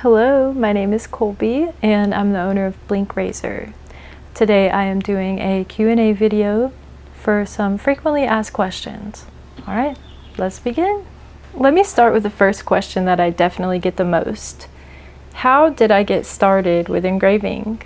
Hello, my name is Colby and I'm the owner of Blink Razor. Today I am doing a Q&A video for some frequently asked questions. Alright, let's begin. Let me start with the first question that I definitely get the most. How did I get started with engraving?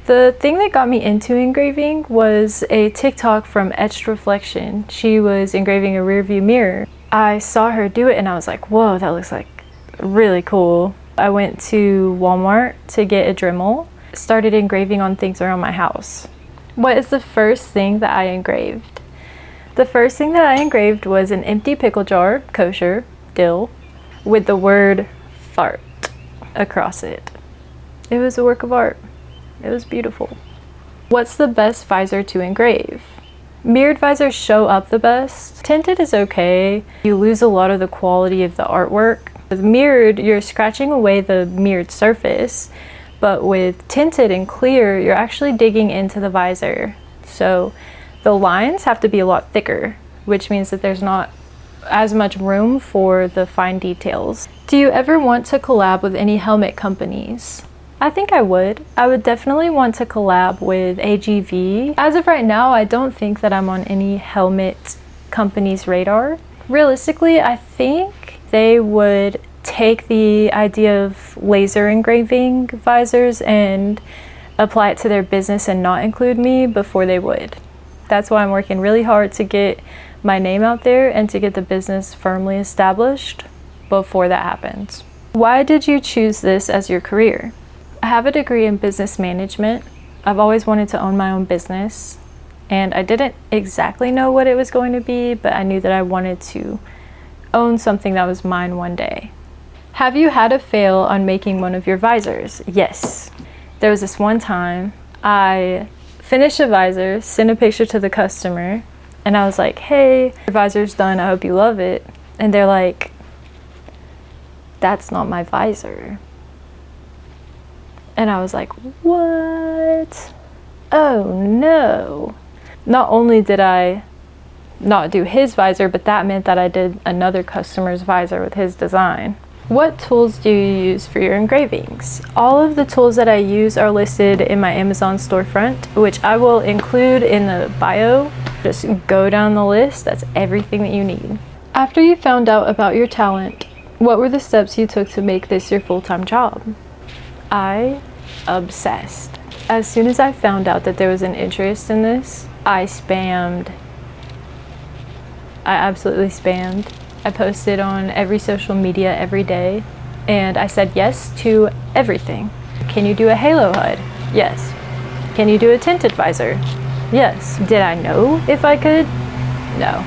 The thing that got me into engraving was a TikTok from Etched Reflection. She was engraving a rearview mirror. I saw her do it and I was like, whoa, that looks like really cool. I went to Walmart to get a Dremel, started engraving on things around my house. What is the first thing that I engraved? The first thing that I engraved was an empty pickle jar, kosher, dill, with the word fart across it. It was a work of art. It was beautiful. What's the best visor to engrave? Mirrored visors show up the best. Tinted is okay. You lose a lot of the quality of the artwork. With mirrored, you're scratching away the mirrored surface, but with tinted and clear, you're actually digging into the visor. So the lines have to be a lot thicker, which means that there's not as much room for the fine details. Do you ever want to collab with any helmet companies? I think I would. I would definitely want to collab with AGV. As of right now, I don't think that I'm on any helmet company's radar. Realistically, I think they would take the idea of laser engraving visors and apply it to their business and not include me before they would. That's why I'm working really hard to get my name out there and to get the business firmly established before that happens. Why did you choose this as your career? I have a degree in business management. I've always wanted to own my own business, and I didn't exactly know what it was going to be, but I knew that I wanted to own something that was mine one day. Have you had a fail on making one of your visors? Yes. There was this one time I finished a visor, sent a picture to the customer, and I was like, hey, your visor's done, I hope you love it. And they're like, that's not my visor. And I was like, what? Oh no. Not only did I not do his visor, but that meant that I did another customer's visor with his design. What tools do you use for your engravings? All of the tools that I use are listed in my Amazon storefront, which I will include in the bio. Just go down the list, that's everything that you need. After you found out about your talent, what were the steps you took to make this your full-time job? I obsessed. As soon as I found out that there was an interest in this, I absolutely spammed. I posted on every social media every day, and I said yes to everything. Can you do a halo HUD? Yes. Can you do a tinted visor? Yes. Did I know if I could? No.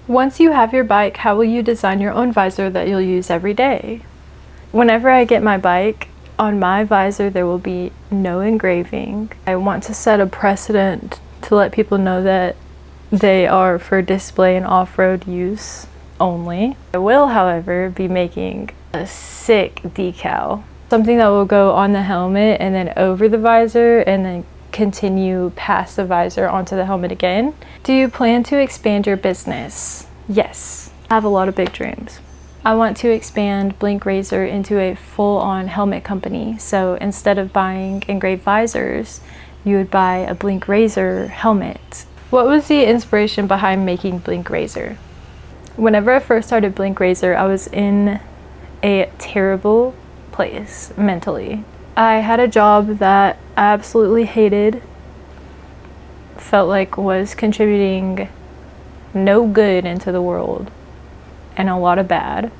Once you have your bike, how will you design your own visor that you'll use every day? Whenever I get my bike, on my visor there will be no engraving. I want to set a precedent to let people know that they are for display and off-road use only. I will, however, be making a sick decal. Something that will go on the helmet and then over the visor and then continue past the visor onto the helmet again. Do you plan to expand your business? Yes. I have a lot of big dreams. I want to expand Blink Razor into a full-on helmet company. So instead of buying engraved visors, you would buy a Blink Razor helmet. What was the inspiration behind making Blink Razor? Whenever I first started Blink Razor, I was in a terrible place mentally. I had a job that I absolutely hated, felt like was contributing no good into the world and a lot of bad.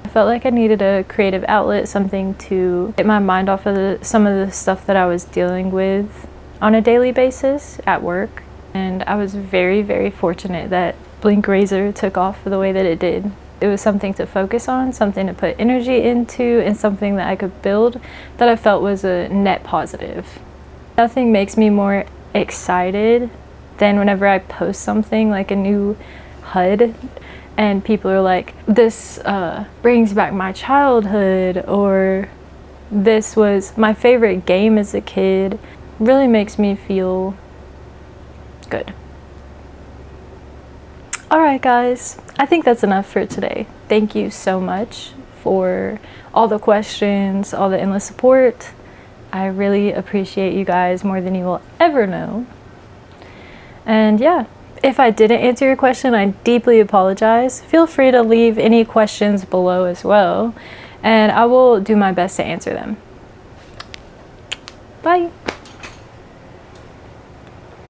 I felt like I needed a creative outlet, something to get my mind off of some of the stuff that I was dealing with on a daily basis at work. And I was very, very fortunate that Blink Razor took off the way that it did. It was something to focus on, something to put energy into, and something that I could build that I felt was a net positive. Nothing makes me more excited than whenever I post something like a new HUD and people are like, this brings back my childhood, or this was my favorite game as a kid. Really makes me feel good. Alright guys, I think that's enough for today. Thank you so much for all the questions, all the endless support. I really appreciate you guys more than you will ever know. And yeah, if I didn't answer your question, I deeply apologize. Feel free to leave any questions below as well, and I will do my best to answer them. Bye.